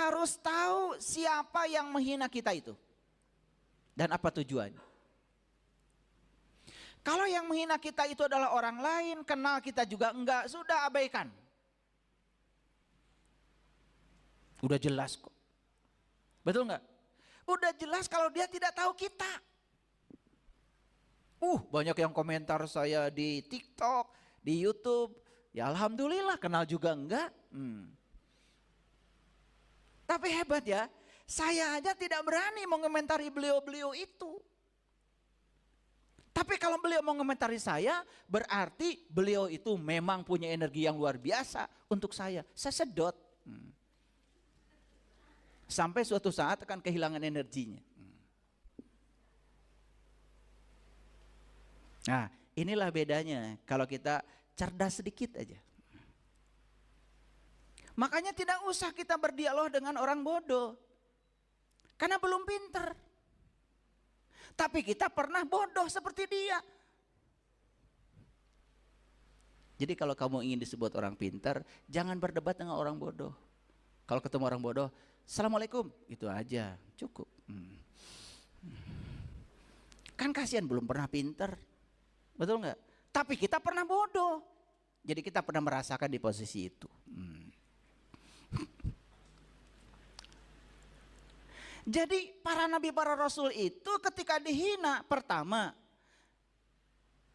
harus tahu siapa yang menghina kita itu dan apa tujuannya. Kalau yang menghina kita itu adalah orang lain, kenal kita juga enggak, sudah abaikan. Udah jelas kok. Betul enggak? Udah jelas kalau dia tidak tahu kita. Banyak yang komentar saya di TikTok, di YouTube. Ya alhamdulillah, kenal juga enggak. Tapi hebat ya, saya aja tidak berani mengomentari beliau-beliau itu. Tapi kalau beliau mengomentari saya, berarti beliau itu memang punya energi yang luar biasa untuk saya. Saya sedot. Sampai suatu saat akan kehilangan energinya. Nah, inilah bedanya kalau kita cerdas sedikit aja. Makanya tidak usah kita berdialog dengan orang bodoh. Karena belum pinter. Tapi kita pernah bodoh seperti dia. Jadi kalau kamu ingin disebut orang pinter, jangan berdebat dengan orang bodoh. Kalau ketemu orang bodoh, Assalamualaikum, itu aja, cukup. Kan kasihan belum pernah pinter. Betul nggak? Tapi kita pernah bodoh. Jadi kita pernah merasakan di posisi itu. Jadi para nabi, para rasul itu ketika dihina, pertama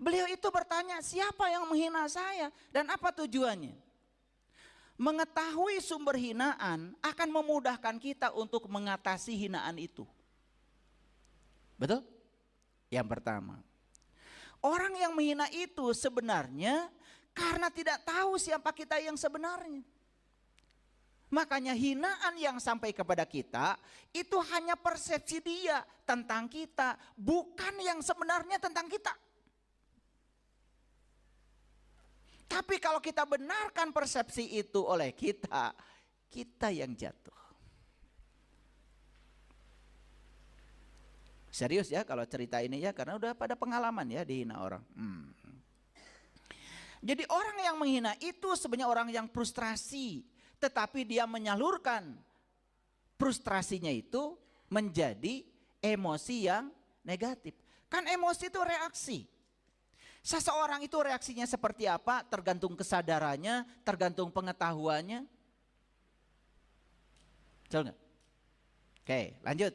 beliau itu bertanya, siapa yang menghina saya dan apa tujuannya? Mengetahui sumber hinaan akan memudahkan kita untuk mengatasi hinaan itu. Betul? Yang pertama, orang yang menghina itu sebenarnya karena tidak tahu siapa kita yang sebenarnya. Makanya hinaan yang sampai kepada kita itu hanya persepsi dia tentang kita, bukan yang sebenarnya tentang kita. Tapi kalau kita benarkan persepsi itu oleh kita, kita yang jatuh. Serius ya kalau cerita ini ya, karena udah pada pengalaman ya dihina orang. Jadi orang yang menghina itu sebenarnya orang yang frustrasi, tetapi dia menyalurkan frustrasinya itu menjadi emosi yang negatif. Kan emosi itu reaksi. Seseorang itu reaksinya seperti apa tergantung kesadarannya, tergantung pengetahuannya. Betul nggak? Oke, lanjut.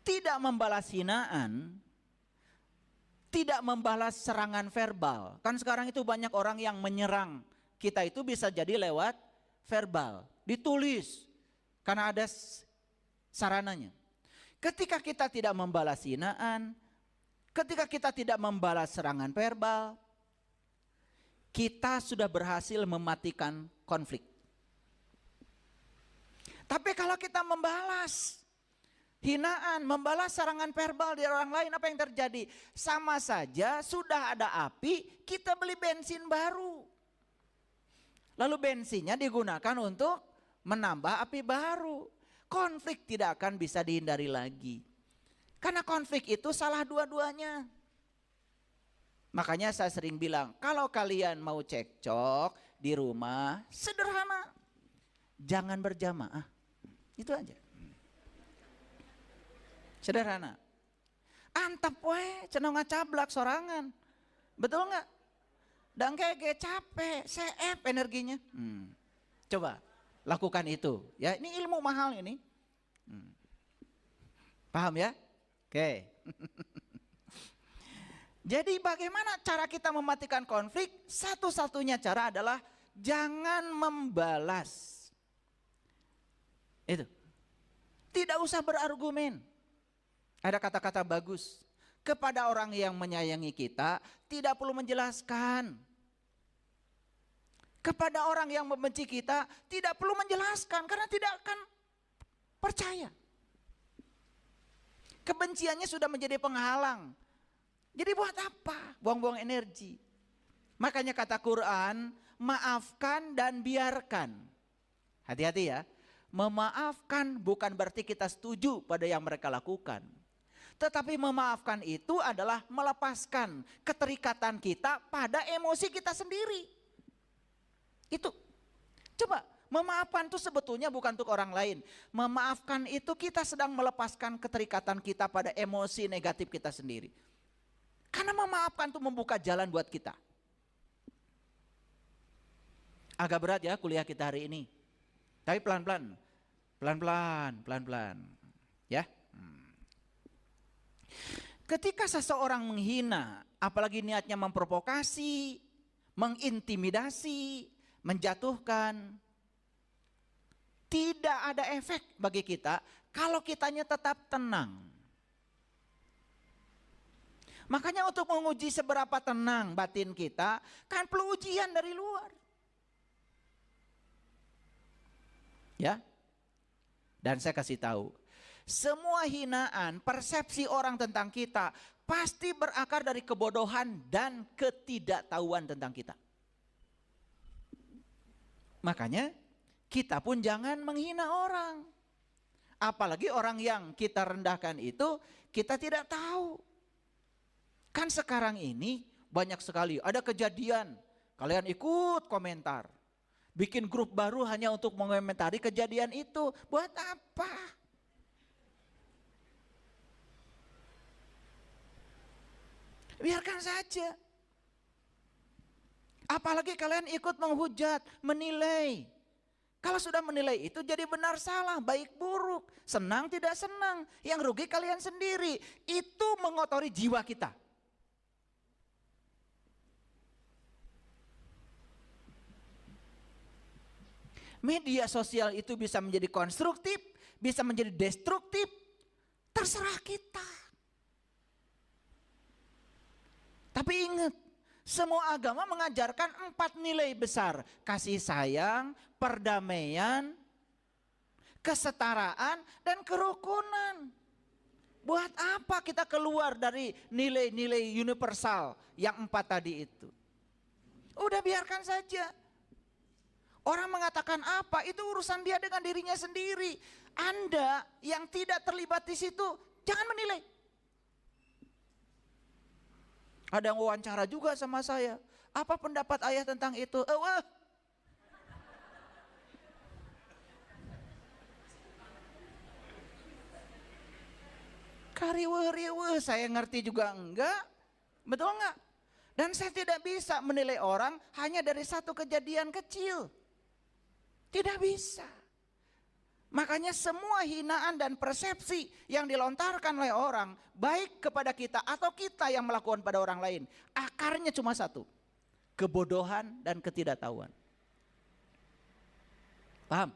Tidak membalas hinaan, tidak membalas serangan verbal. Kan sekarang itu banyak orang yang menyerang kita itu bisa jadi lewat verbal, ditulis karena ada sarananya. Ketika kita tidak membalas hinaan, ketika kita tidak membalas serangan verbal, kita sudah berhasil mematikan konflik. Tapi kalau kita membalas hinaan, membalas serangan verbal dari orang lain, apa yang terjadi? Sama saja sudah ada api, kita beli bensin baru. Lalu bensinnya digunakan untuk menambah api baru. Konflik tidak akan bisa dihindari lagi. Karena konflik itu salah dua-duanya. Makanya saya sering bilang, kalau kalian mau cekcok di rumah, sederhana. Jangan berjamaah. Itu aja. Sederhana. Antep we, cenah ngacablak sorangan. Betul nggak? Dan kayak capek, seep energinya. Coba lakukan itu. Ya, ini ilmu mahal ini. Paham ya? Oke. Jadi bagaimana cara kita mematikan konflik? Satu-satunya cara adalah jangan membalas. Itu. Tidak usah berargumen. Ada kata-kata bagus. Kepada orang yang menyayangi kita, tidak perlu menjelaskan. Kepada orang yang membenci kita, tidak perlu menjelaskan karena tidak akan percaya. Kebenciannya sudah menjadi penghalang. Jadi buat apa? Buang-buang energi. Makanya kata Quran, maafkan dan biarkan. Hati-hati ya. Memaafkan bukan berarti kita setuju pada yang mereka lakukan. Tetapi memaafkan itu adalah melepaskan keterikatan kita pada emosi kita sendiri. Itu. Coba Memaafkan itu sebetulnya bukan untuk orang lain. Memaafkan itu kita sedang melepaskan keterikatan kita pada emosi negatif kita sendiri. Karena memaafkan itu membuka jalan buat kita. Agak berat ya kuliah kita hari ini. Tapi pelan-pelan. Pelan-pelan. Ya. Ketika seseorang menghina, apalagi niatnya memprovokasi, mengintimidasi, menjatuhkan, tidak ada efek bagi kita kalau kitanya tetap tenang. Makanya untuk menguji seberapa tenang batin kita, kan perlu ujian dari luar. Ya. Dan saya kasih tahu, semua hinaan, persepsi orang tentang kita pasti berakar dari kebodohan dan ketidaktahuan tentang kita. Makanya kita pun jangan menghina orang. Apalagi orang yang kita rendahkan itu kita tidak tahu. Kan sekarang ini banyak sekali ada kejadian, kalian ikut komentar. Bikin grup baru hanya untuk mengomentari kejadian itu. Buat apa? Biarkan saja. Apalagi kalian ikut menghujat, menilai. Kalau sudah menilai itu jadi benar salah, baik buruk, senang tidak senang. Yang rugi kalian sendiri. Itu mengotori jiwa kita. Media sosial itu bisa menjadi konstruktif, bisa menjadi destruktif. Terserah kita. Tapi ingat, semua agama mengajarkan 4 nilai besar. Kasih sayang, perdamaian, kesetaraan, dan kerukunan. Buat apa kita keluar dari nilai-nilai universal yang 4 tadi itu? Udah biarkan saja. Orang mengatakan apa, itu urusan dia dengan dirinya sendiri. Anda yang tidak terlibat di situ, jangan menilai. Ada yang wawancara juga sama saya. Apa pendapat ayah tentang itu? Kariwe-riwe, saya ngerti juga enggak. Betul enggak? Dan saya tidak bisa menilai orang hanya dari satu kejadian kecil. Tidak bisa. Makanya semua hinaan dan persepsi yang dilontarkan oleh orang, baik kepada kita atau kita yang melakukan pada orang lain, akarnya cuma satu, kebodohan dan ketidaktahuan. Paham?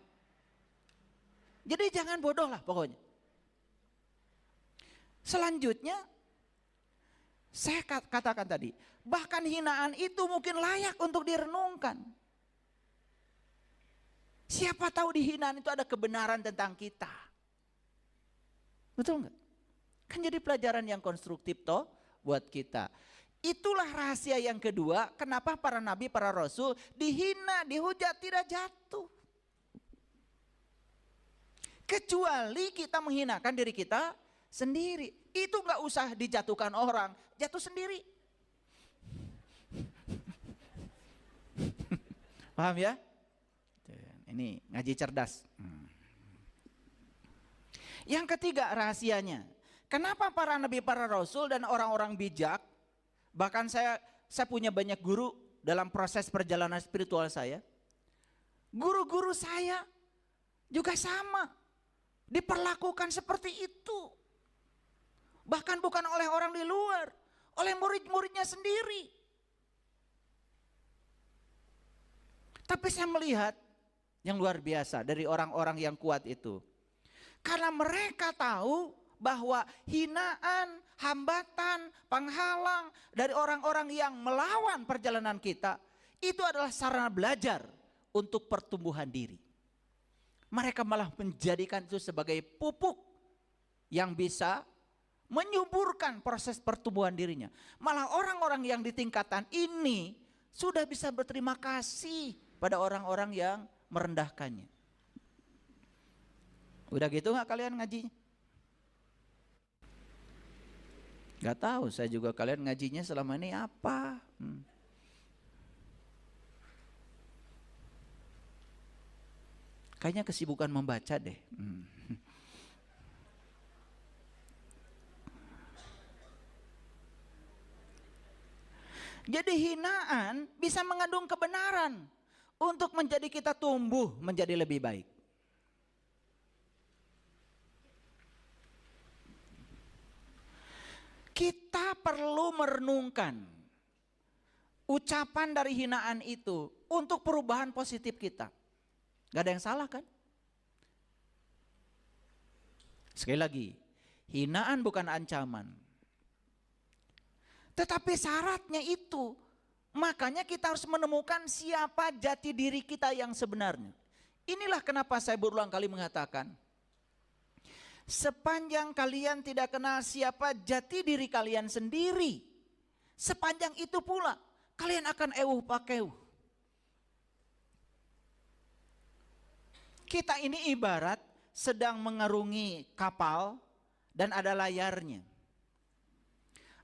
Jadi jangan bodoh lah pokoknya. Selanjutnya, saya katakan tadi, bahkan hinaan itu mungkin layak untuk direnungkan. Siapa tahu di hinaan itu ada kebenaran tentang kita. Betul enggak? Kan jadi pelajaran yang konstruktif toh buat kita. Itulah rahasia yang kedua, kenapa para nabi, para rasul dihina, dihujat, tidak jatuh. Kecuali kita menghinakan diri kita sendiri. Itu enggak usah dijatuhkan orang, jatuh sendiri. Paham ya? Ini ngaji cerdas. Yang ketiga rahasianya. Kenapa para nabi, para rasul dan orang-orang bijak, bahkan saya punya banyak guru dalam proses perjalanan spiritual saya. Guru-guru saya juga sama. Diperlakukan seperti itu. Bahkan bukan oleh orang di luar, oleh murid-muridnya sendiri. Tapi saya melihat yang luar biasa dari orang-orang yang kuat itu. Karena mereka tahu bahwa hinaan, hambatan, penghalang dari orang-orang yang melawan perjalanan kita, itu adalah sarana belajar untuk pertumbuhan diri. Mereka malah menjadikan itu sebagai pupuk yang bisa menyuburkan proses pertumbuhan dirinya. Malah orang-orang yang di tingkatan ini sudah bisa berterima kasih pada orang-orang yang merendahkannya. Udah gitu gak kalian ngaji? Gak tahu, saya juga kalian ngajinya selama ini apa? Kayaknya kesibukan membaca deh. Jadi hinaan bisa mengandung kebenaran untuk menjadi kita tumbuh menjadi lebih baik. Kita perlu merenungkan ucapan dari hinaan itu untuk perubahan positif kita. Gak ada yang salah kan? Sekali lagi, hinaan bukan ancaman. Tetapi syaratnya itu, makanya kita harus menemukan siapa jati diri kita yang sebenarnya. Inilah kenapa saya berulang kali mengatakan, sepanjang kalian tidak kenal siapa jati diri kalian sendiri, sepanjang itu pula kalian akan ewuh pakeuh. Kita ini ibarat sedang mengarungi kapal dan ada layarnya.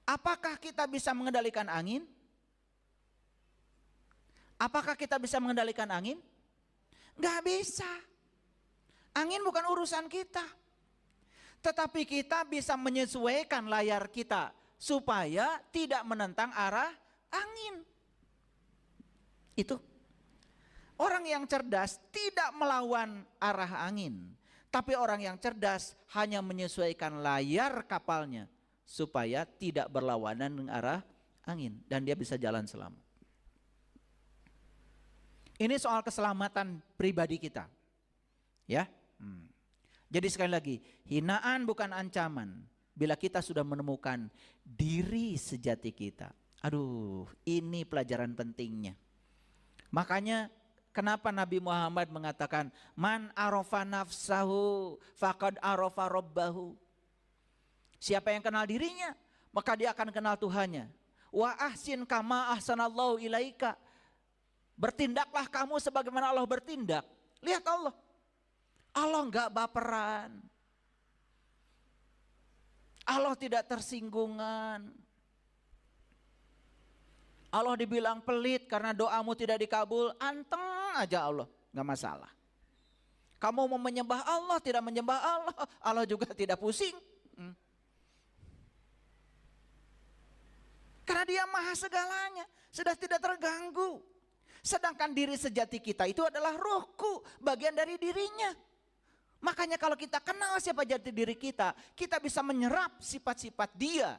Apakah kita bisa mengendalikan angin? Apakah kita bisa mengendalikan angin? Gak bisa. Angin bukan urusan kita. Tetapi kita bisa menyesuaikan layar kita supaya tidak menentang arah angin. Itu. Orang yang cerdas tidak melawan arah angin. Tapi orang yang cerdas hanya menyesuaikan layar kapalnya supaya tidak berlawanan dengan arah angin dan dia bisa jalan selamat. Ini soal keselamatan pribadi kita. Ya. Jadi sekali lagi, hinaan bukan ancaman bila kita sudah menemukan diri sejati kita. Aduh, ini pelajaran pentingnya. Makanya kenapa Nabi Muhammad mengatakan man arafa nafsahu faqad arafa rabbahu. Siapa yang kenal dirinya, maka dia akan kenal Tuhannya. Wa ahsin kama ahsanallahu ilaika. Bertindaklah kamu sebagaimana Allah bertindak. Lihat Allah. Allah enggak baperan. Allah tidak tersinggungan. Allah dibilang pelit karena doamu tidak dikabul, anteng aja Allah, enggak masalah. Kamu mau menyembah Allah, tidak menyembah Allah, Allah juga tidak pusing. Karena dia maha segalanya, sudah tidak terganggu. Sedangkan diri sejati kita itu adalah rohku, bagian dari dirinya. Makanya kalau kita kenal siapa jati diri kita, kita bisa menyerap sifat-sifat dia.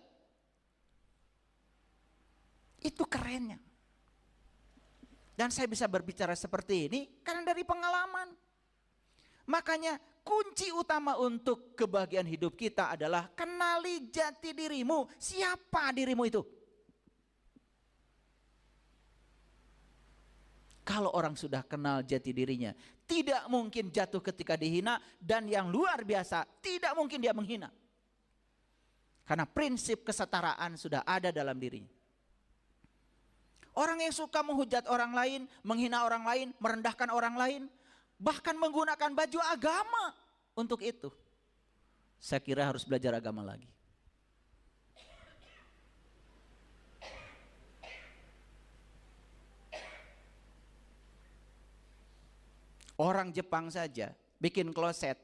Itu kerennya. Dan saya bisa berbicara seperti ini karena dari pengalaman. Makanya kunci utama untuk kebahagiaan hidup kita adalah kenali jati dirimu. Siapa dirimu itu? Kalau orang sudah kenal jati dirinya, tidak mungkin jatuh ketika dihina, dan yang luar biasa, tidak mungkin dia menghina. Karena prinsip kesetaraan sudah ada dalam dirinya. Orang yang suka menghujat orang lain, menghina orang lain, merendahkan orang lain, bahkan menggunakan baju agama untuk itu, saya kira harus belajar agama lagi. Orang Jepang saja bikin kloset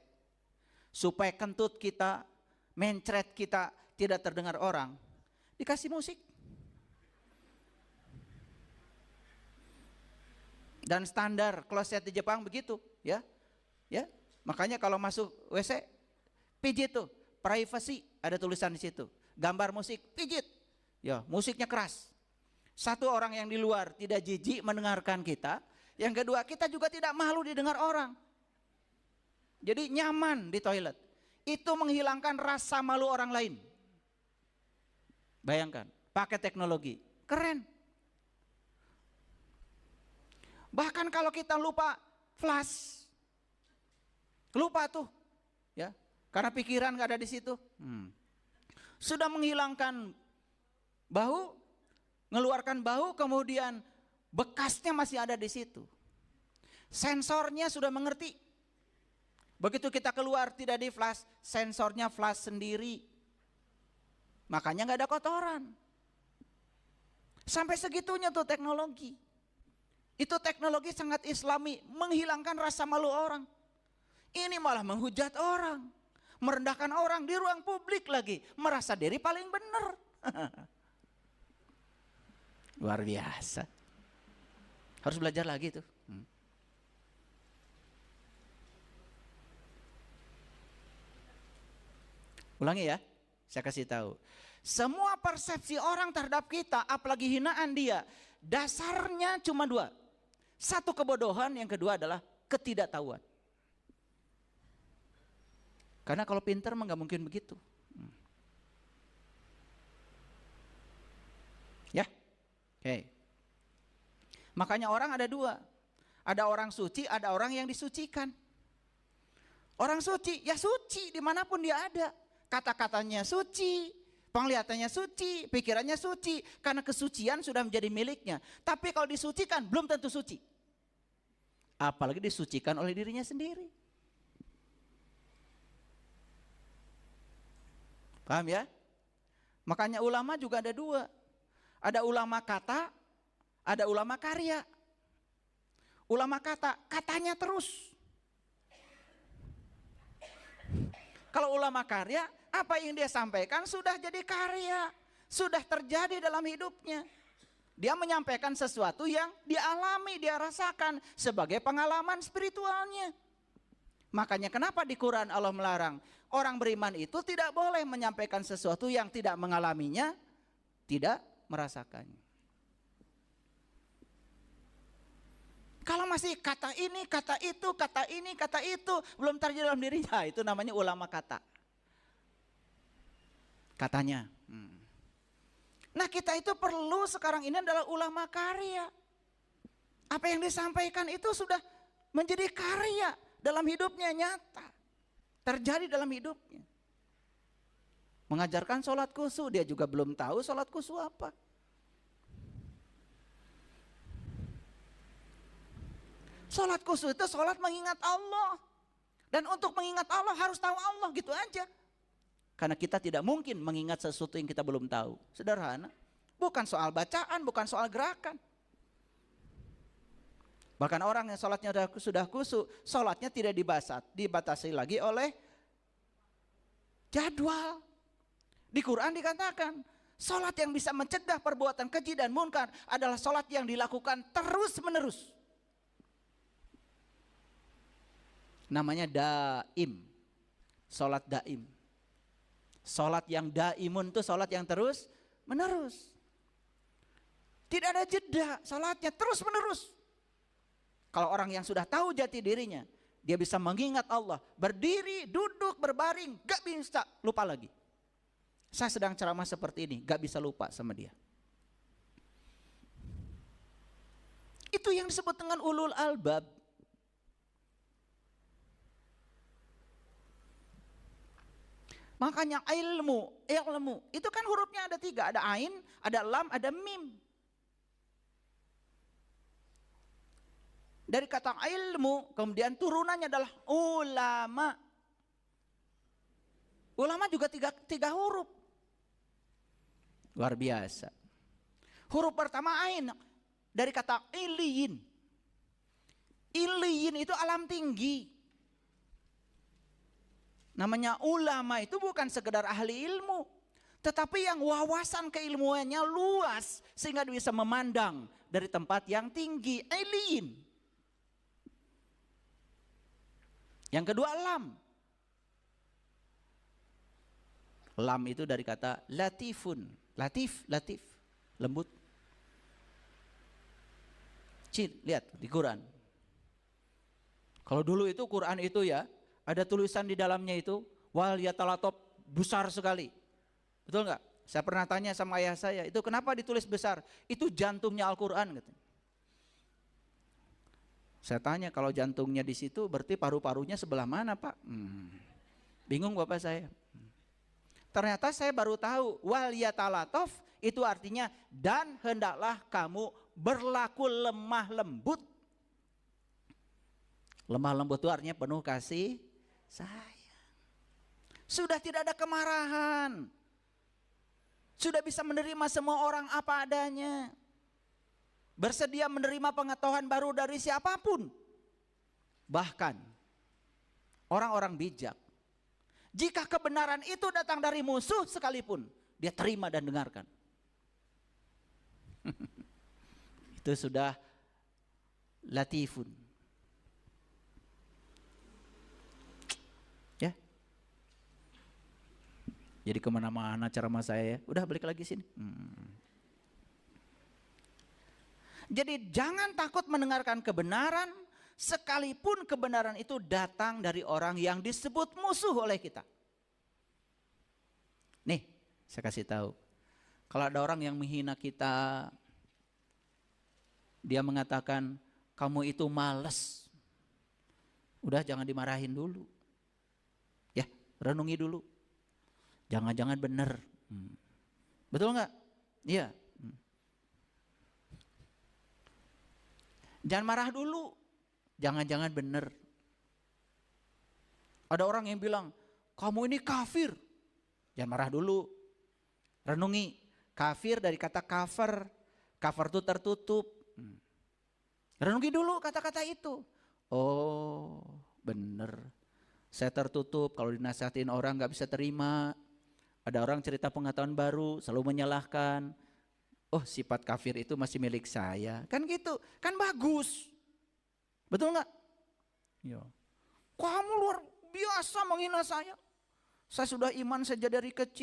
supaya kentut kita, mencret kita tidak terdengar orang, dikasih musik. Dan standar kloset di Jepang begitu, ya. Ya. Makanya kalau masuk WC pijit tuh, privacy ada tulisan di situ. Gambar musik, pijit. Ya, musiknya keras. Satu, orang yang di luar tidak jijik mendengarkan kita. Yang kedua, kita juga tidak malu didengar orang. Jadi nyaman di toilet. Itu menghilangkan rasa malu orang lain. Bayangkan, pakai teknologi. Keren. Bahkan kalau kita lupa flash. Lupa tuh. Ya, karena pikiran gak ada di situ. Sudah menghilangkan bau, mengeluarkan bau, kemudian bekasnya masih ada di situ. Sensornya sudah mengerti. Begitu kita keluar tidak di flash, sensornya flash sendiri. Makanya nggak ada kotoran. Sampai segitunya tuh teknologi. Itu teknologi sangat islami, menghilangkan rasa malu orang. Ini malah menghujat orang, merendahkan orang di ruang publik lagi, merasa diri paling benar. Luar biasa. Harus belajar lagi tuh. Ulangi ya, saya kasih tahu. Semua persepsi orang terhadap kita, apalagi hinaan dia, dasarnya cuma dua. Satu kebodohan, yang kedua adalah ketidaktahuan. Karena kalau pintar mah nggak mungkin begitu. Ya, oke. Makanya orang ada dua. Ada orang suci, ada orang yang disucikan. Orang suci, ya suci dimanapun dia ada. Kata-katanya suci, penglihatannya suci, pikirannya suci. Karena kesucian sudah menjadi miliknya. Tapi kalau disucikan belum tentu suci. Apalagi disucikan oleh dirinya sendiri. Paham ya? Makanya ulama juga ada dua. Ada ulama kata, ada ulama karya. Ulama kata, katanya terus. Kalau ulama karya, apa yang dia sampaikan sudah jadi karya, sudah terjadi dalam hidupnya. Dia menyampaikan sesuatu yang dialami, dia rasakan sebagai pengalaman spiritualnya. Makanya kenapa di Quran Allah melarang orang beriman itu tidak boleh menyampaikan sesuatu yang tidak mengalaminya, tidak merasakannya. Kalau masih kata ini, kata itu, kata ini, kata itu, belum terjadi dalam dirinya, itu namanya ulama kata. Katanya. Nah kita itu perlu sekarang ini adalah ulama karya. Apa yang disampaikan itu sudah menjadi karya dalam hidupnya, nyata. Terjadi dalam hidupnya. Mengajarkan sholat khusyuk, dia juga belum tahu sholat khusyuk apa. Sholat khusyuk itu sholat mengingat Allah. Dan untuk mengingat Allah harus tahu Allah, gitu aja. Karena kita tidak mungkin mengingat sesuatu yang kita belum tahu. Sederhana. Bukan soal bacaan, bukan soal gerakan. Bahkan orang yang sholatnya sudah khusyuk, sholatnya tidak dibatasi lagi oleh jadwal. Di Quran dikatakan, sholat yang bisa mencegah perbuatan keji dan munkar adalah sholat yang dilakukan terus menerus. Namanya daim, sholat daim. Sholat yang daimun itu sholat yang terus menerus. Tidak ada jeda, sholatnya terus menerus. Kalau orang yang sudah tahu jati dirinya, dia bisa mengingat Allah. Berdiri, duduk, berbaring, gak bisa lupa lagi. Saya sedang ceramah seperti ini, gak bisa lupa sama dia. Itu yang disebut dengan ulul albab. Makanya ilmu itu kan hurufnya ada 3, ada ain, ada lam, ada mim. Dari kata ilmu kemudian turunannya adalah ulama. Ulama juga tiga huruf. Luar biasa. Huruf pertama ain dari kata iliyin. Iliyin itu alam tinggi. Namanya ulama itu bukan sekedar ahli ilmu, tetapi yang wawasan keilmuannya luas sehingga bisa memandang dari tempat yang tinggi. Iliyin. Yang kedua lam. Lam itu dari kata latifun. Latif, lembut. Lihat di Quran. Kalau dulu itu Quran itu ya, ada tulisan di dalamnya itu wal yatalatop, besar sekali. Betul nggak? Saya pernah tanya sama ayah saya, itu kenapa ditulis besar? Itu jantungnya Al-Quran katanya. Saya tanya, kalau jantungnya di situ berarti paru-parunya sebelah mana Pak? Bingung bapak saya. Ternyata saya baru tahu wal yatalatop itu artinya dan hendaklah kamu berlaku lemah lembut. Lemah lembut itu artinya penuh kasih sayang. Sudah tidak ada kemarahan. Sudah bisa menerima semua orang apa adanya. Bersedia menerima pengetahuan baru dari siapapun. Bahkan orang-orang bijak. Jika kebenaran itu datang dari musuh sekalipun, dia terima dan dengarkan. Itu sudah latifun. Ya. Jadi kemana-mana ceramah saya ya. Udah balik lagi sini. Jadi jangan takut mendengarkan kebenaran, sekalipun kebenaran itu datang dari orang yang disebut musuh oleh kita. Nih, saya kasih tahu. Kalau ada orang yang menghina kita, dia mengatakan kamu itu malas. Udah jangan dimarahin dulu. Ya, renungi dulu. Jangan-jangan benar. Betul nggak? Iya. Jangan marah dulu. Jangan-jangan benar. Ada orang yang bilang, kamu ini kafir. Jangan marah dulu. Renungi. Kafir dari kata cover. Cover itu tertutup. Renungi dulu kata-kata itu. Oh, benar. Saya tertutup, kalau dinasihatin orang gak bisa terima. Ada orang cerita pengetahuan baru, selalu menyalahkan. Oh, sifat kafir itu masih milik saya. Kan gitu, kan bagus. Betul nggak? Ya. Kamu luar biasa menghina saya. Saya sudah iman sejak dari kecil.